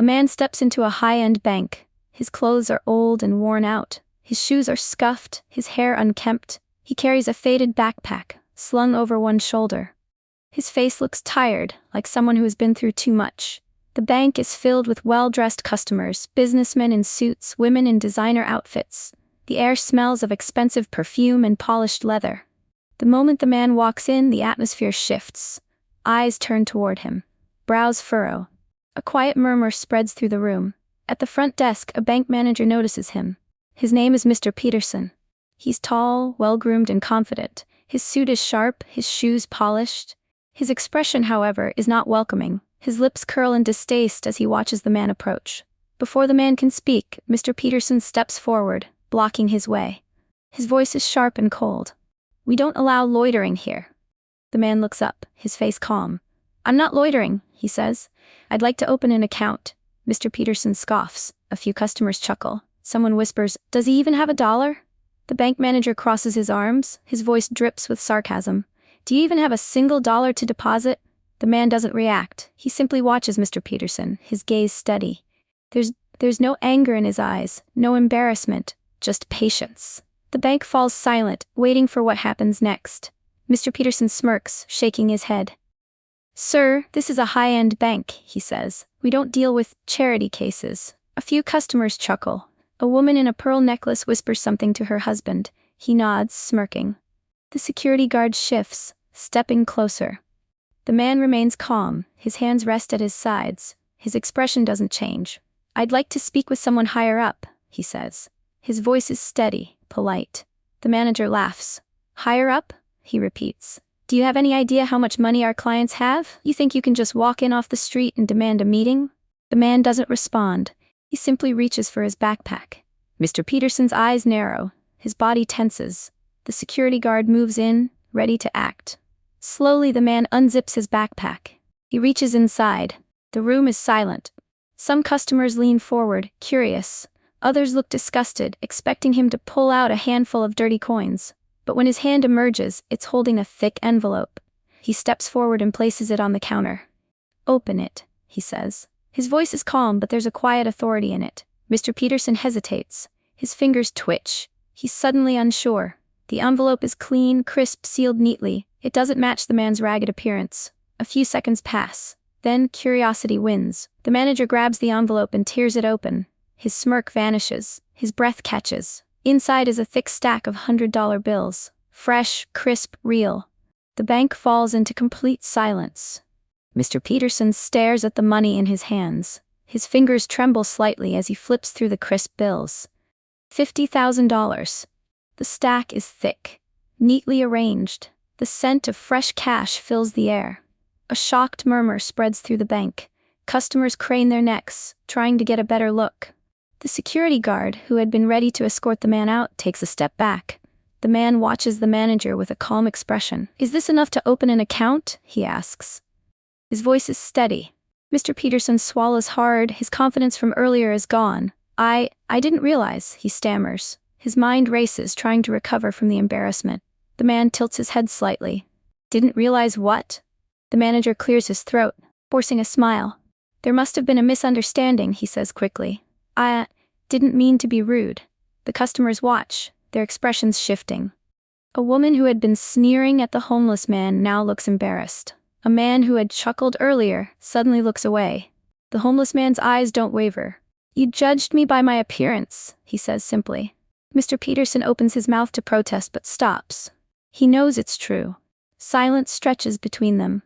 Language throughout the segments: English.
A man steps into a high-end bank. His clothes are old and worn out. His shoes are scuffed, his hair unkempt. He carries a faded backpack, slung over one shoulder. His face looks tired, like someone who has been through too much. The bank is filled with well-dressed customers, businessmen in suits, women in designer outfits. The air smells of expensive perfume and polished leather. The moment the man walks in, the atmosphere shifts. Eyes turn toward him. Brows furrow. A quiet murmur spreads through the room. At the front desk, a bank manager notices him. His name is Mr. Peterson. He's tall, well-groomed and confident. His suit is sharp, his shoes polished. His expression, however, is not welcoming. His lips curl in distaste as he watches the man approach. Before the man can speak, Mr. Peterson steps forward, blocking his way. His voice is sharp and cold. "We don't allow loitering here." The man looks up, his face calm. "I'm not loitering," he says. "I'd like to open an account." Mr. Peterson scoffs. A few customers chuckle. Someone whispers, "Does he even have $1?" The bank manager crosses his arms. His voice drips with sarcasm. "Do you even have a single dollar to deposit?" The man doesn't react. He simply watches Mr. Peterson, his gaze steady. There's no anger in his eyes, no embarrassment, just patience. The bank falls silent, waiting for what happens next. Mr. Peterson smirks, shaking his head. "Sir, this is a high-end bank," he says. "We don't deal with charity cases." A few customers chuckle. A woman in a pearl necklace whispers something to her husband. He nods, smirking. The security guard shifts, stepping closer. The man remains calm, his hands rest at his sides. His expression doesn't change. "I'd like to speak with someone higher up," he says. His voice is steady, polite. The manager laughs. "Higher up?" he repeats. "Do you have any idea how much money our clients have? You think you can just walk in off the street and demand a meeting?" The man doesn't respond. He simply reaches for his backpack. Mr. Peterson's eyes narrow. His body tenses. The security guard moves in, ready to act. Slowly the man unzips his backpack. He reaches inside. The room is silent. Some customers lean forward, curious. Others look disgusted, expecting him to pull out a handful of dirty coins. But when his hand emerges, it's holding a thick envelope. He steps forward and places it on the counter. "Open it," he says. His voice is calm, but there's a quiet authority in it. Mr. Peterson hesitates. His fingers twitch. He's suddenly unsure. The envelope is clean, crisp, sealed neatly. It doesn't match the man's ragged appearance. A few seconds pass. Then curiosity wins. The manager grabs the envelope and tears it open. His smirk vanishes. His breath catches. Inside is a thick stack of $100 bills. Fresh, crisp, real. The bank falls into complete silence. Mr. Peterson stares at the money in his hands. His fingers tremble slightly as he flips through the crisp bills. $50,000. The stack is thick, neatly arranged. The scent of fresh cash fills the air. A shocked murmur spreads through the bank. Customers crane their necks, trying to get a better look. The security guard, who had been ready to escort the man out, takes a step back. The man watches the manager with a calm expression. "Is this enough to open an account?" he asks. His voice is steady. Mr. Peterson swallows hard, his confidence from earlier is gone. I didn't realize," he stammers. His mind races, trying to recover from the embarrassment. The man tilts his head slightly. "Didn't realize what?" The manager clears his throat, forcing a smile. "There must have been a misunderstanding," he says quickly. "I didn't mean to be rude." The customers watch, their expressions shifting. A woman who had been sneering at the homeless man now looks embarrassed. A man who had chuckled earlier suddenly looks away. The homeless man's eyes don't waver. "You judged me by my appearance," he says simply. Mr. Peterson opens his mouth to protest but stops. He knows it's true. Silence stretches between them.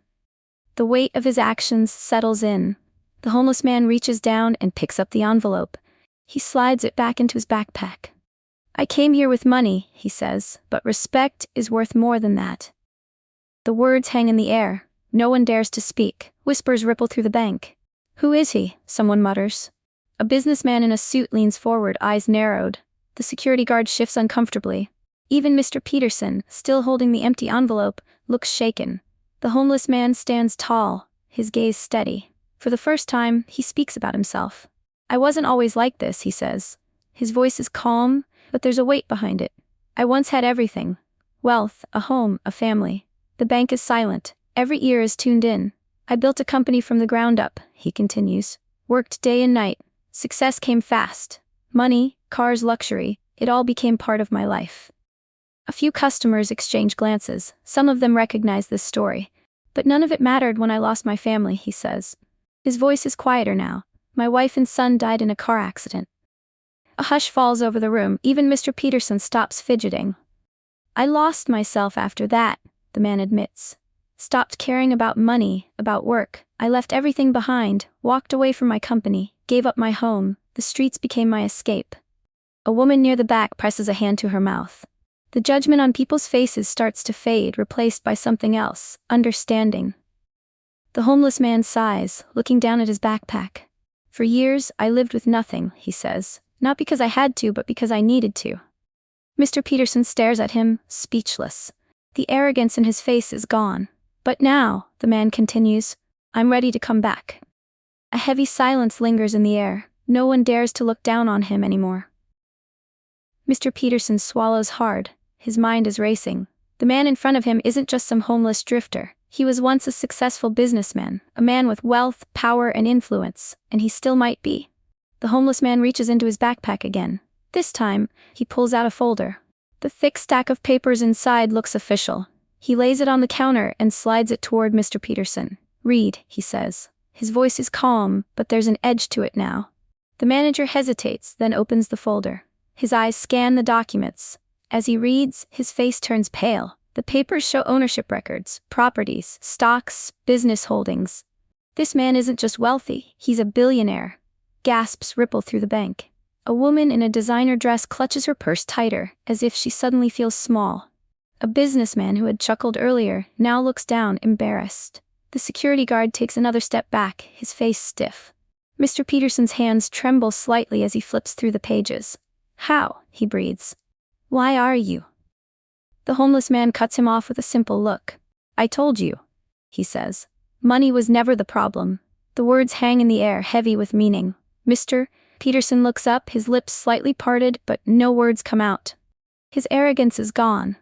The weight of his actions settles in. The homeless man reaches down and picks up the envelope. He slides it back into his backpack. "I came here with money," he says, "but respect is worth more than that." The words hang in the air. No one dares to speak. Whispers ripple through the bank. "Who is he?" someone mutters. A businessman in a suit leans forward, eyes narrowed. The security guard shifts uncomfortably. Even Mr. Peterson, still holding the empty envelope, looks shaken. The homeless man stands tall, his gaze steady. For the first time, he speaks about himself. "I wasn't always like this," he says. His voice is calm, but there's a weight behind it. "I once had everything. Wealth, a home, a family. The bank is silent. Every ear is tuned in. I built a company from the ground up," he continues. Worked day and night. Success came fast. Money, cars, luxury, it all became part of my life. A few customers exchanged glances. Some of them recognized this story. But none of it mattered when I lost my family, he says. His voice is quieter now. My wife and son died in a car accident. A hush falls over the room. Even Mr. Peterson stops fidgeting. I lost myself after that, the man admits. Stopped caring about money, about work. I left everything behind, walked away from my company, gave up my home. The streets became my escape. A woman near the back presses a hand to her mouth. The judgment on people's faces starts to fade, replaced by something else, understanding. The homeless man sighs, looking down at his backpack. For years, I lived with nothing, he says. Not because I had to, but because I needed to. Mr. Peterson stares at him, speechless. The arrogance in his face is gone. But now, the man continues, I'm ready to come back. A heavy silence lingers in the air. No one dares to look down on him anymore. Mr. Peterson swallows hard. His mind is racing. The man in front of him isn't just some homeless drifter. He was once a successful businessman, a man with wealth, power, and influence, and he still might be. The homeless man reaches into his backpack again. This time, he pulls out a folder. The thick stack of papers inside looks official. He lays it on the counter and slides it toward Mr. Peterson. Read, he says. His voice is calm, but there's an edge to it now. The manager hesitates, then opens the folder. His eyes scan the documents. As he reads, his face turns pale. The papers show ownership records, properties, stocks, business holdings. This man isn't just wealthy, he's a billionaire. Gasps ripple through the bank. A woman in a designer dress clutches her purse tighter, as if she suddenly feels small. A businessman who had chuckled earlier now looks down, embarrassed. The security guard takes another step back, his face stiff. Mr. Peterson's hands tremble slightly as he flips through the pages. How? He breathes. Why are you? The homeless man cuts him off with a simple look. I told you, he says. Money was never the problem. The words hang in the air, heavy with meaning. Mr. Peterson looks up, his lips slightly parted, but no words come out. His arrogance is gone.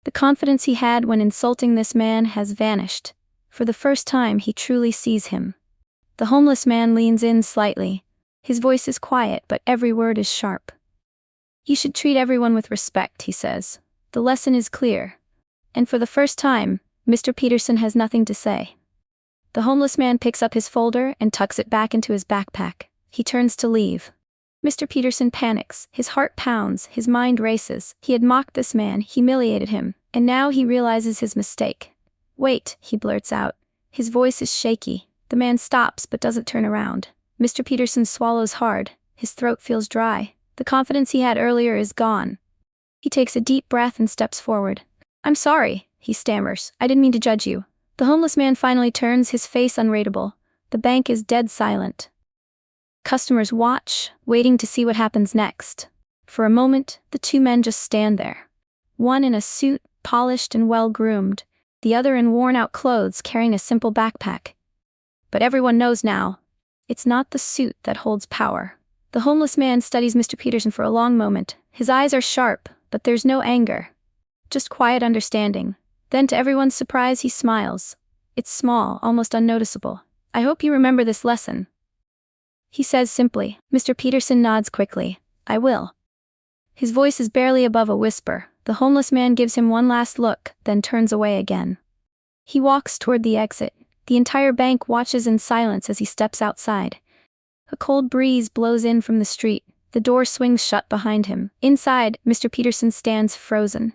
The confidence he had when insulting this man has vanished. For the first time, he truly sees him. The homeless man leans in slightly. His voice is quiet, but every word is sharp. You should treat everyone with respect, he says. The lesson is clear. And for the first time, Mr. Peterson has nothing to say. The homeless man picks up his folder and tucks it back into his backpack. He turns to leave. Mr. Peterson panics, his heart pounds, his mind races. He had mocked this man, humiliated him, and now he realizes his mistake. Wait, he blurts out. His voice is shaky. The man stops but doesn't turn around. Mr. Peterson swallows hard. His throat feels dry. The confidence he had earlier is gone. He takes a deep breath and steps forward. I'm sorry, he stammers. I didn't mean to judge you. The homeless man finally turns, his face unreadable. The bank is dead silent. Customers watch, waiting to see what happens next. For a moment, the two men just stand there. One in a suit, polished and well-groomed. The other in worn-out clothes, carrying a simple backpack. But everyone knows now, it's not the suit that holds power. The homeless man studies Mr. Peterson for a long moment. His eyes are sharp, but there's no anger. Just quiet understanding. Then to everyone's surprise, he smiles. It's small, almost unnoticeable. I hope you remember this lesson. He says simply. Mr. Peterson nods quickly. I will. His voice is barely above a whisper. The homeless man gives him one last look, then turns away again. He walks toward the exit. The entire bank watches in silence as he steps outside. A cold breeze blows in from the street. The door swings shut behind him. Inside, Mr. Peterson stands frozen.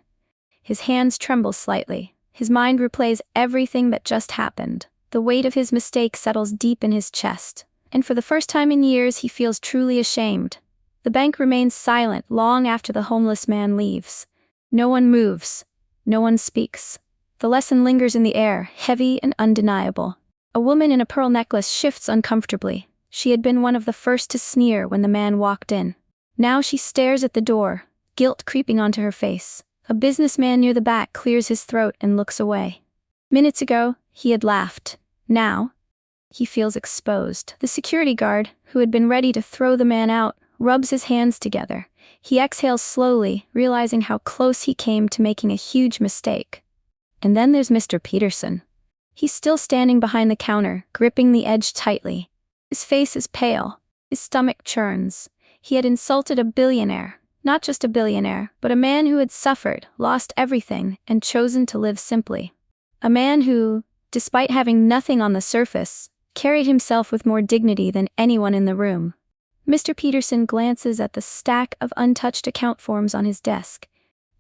His hands tremble slightly. His mind replays everything that just happened. The weight of his mistake settles deep in his chest. And for the first time in years, he feels truly ashamed. The bank remains silent long after the homeless man leaves. No one moves. No one speaks. The lesson lingers in the air, heavy and undeniable. A woman in a pearl necklace shifts uncomfortably. She had been one of the first to sneer when the man walked in. Now she stares at the door, guilt creeping onto her face. A businessman near the back clears his throat and looks away. Minutes ago, he had laughed. Now, he feels exposed. The security guard, who had been ready to throw the man out, rubs his hands together. He exhales slowly, realizing how close he came to making a huge mistake. And then there's Mr. Peterson. He's still standing behind the counter, gripping the edge tightly. His face is pale. His stomach churns. He had insulted a billionaire. Not just a billionaire, but a man who had suffered, lost everything, and chosen to live simply. A man who, despite having nothing on the surface, carried himself with more dignity than anyone in the room. Mr. Peterson glances at the stack of untouched account forms on his desk.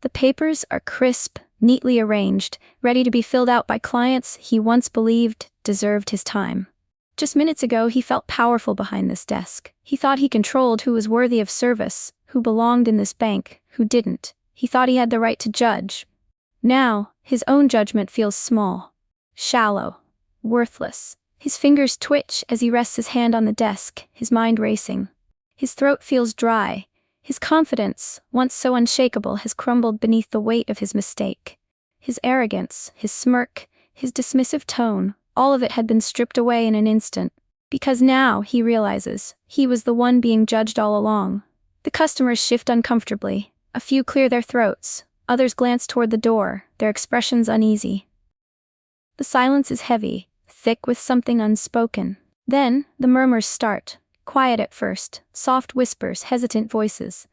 The papers are crisp, neatly arranged, ready to be filled out by clients he once believed deserved his time. Just minutes ago he felt powerful behind this desk. He thought he controlled who was worthy of service, who belonged in this bank, who didn't. He thought he had the right to judge. Now, his own judgment feels small, shallow, worthless. His fingers twitch as he rests his hand on the desk, his mind racing. His throat feels dry. His confidence, once so unshakable, has crumbled beneath the weight of his mistake. His arrogance, his smirk, his dismissive tone, all of it had been stripped away in an instant. Because now, he realizes, he was the one being judged all along. The customers shift uncomfortably. A few clear their throats. Others glance toward the door, their expressions uneasy. The silence is heavy, thick with something unspoken. Then, the murmurs start. Quiet at first, soft whispers, hesitant voices.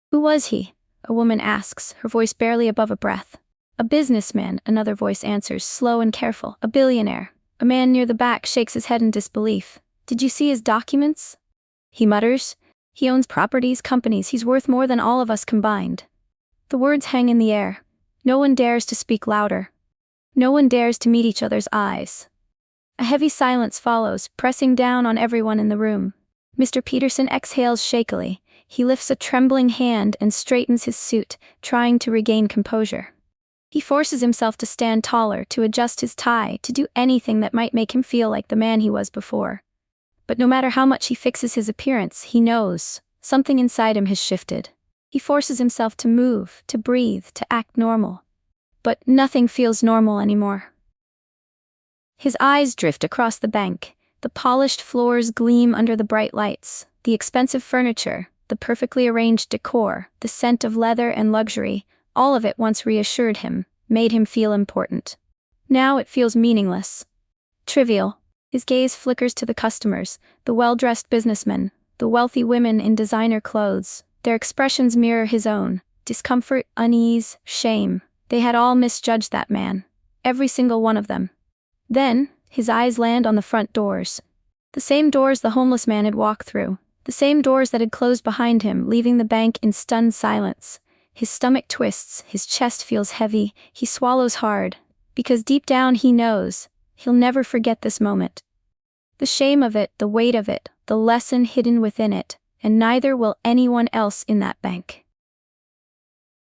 "Who was he?" a woman asks, her voice barely above a breath. "A businessman," another voice answers, slow and careful. "A billionaire." A man near the back shakes his head in disbelief. "Did you see his documents?" He mutters. "He owns properties, companies, he's worth more than all of us combined." The words hang in the air. No one dares to speak louder. No one dares to meet each other's eyes. A heavy silence follows, pressing down on everyone in the room. Mr. Peterson exhales shakily. He lifts a trembling hand and straightens his suit, trying to regain composure. He forces himself to stand taller, to adjust his tie, to do anything that might make him feel like the man he was before. But no matter how much he fixes his appearance, he knows something inside him has shifted. He forces himself to move, to breathe, to act normal. But nothing feels normal anymore. His eyes drift across the bank. The polished floors gleam under the bright lights. The expensive furniture, the perfectly arranged decor, the scent of leather and luxury, all of it once reassured him, made him feel important. Now it feels meaningless. Trivial. His gaze flickers to the customers, the well-dressed businessmen, the wealthy women in designer clothes. Their expressions mirror his own. Discomfort, unease, shame. They had all misjudged that man. Every single one of them. Then, his eyes land on the front doors. The same doors the homeless man had walked through. The same doors that had closed behind him, leaving the bank in stunned silence. His stomach twists, his chest feels heavy, he swallows hard. Because deep down he knows, he'll never forget this moment. The shame of it, the weight of it, the lesson hidden within it, and neither will anyone else in that bank.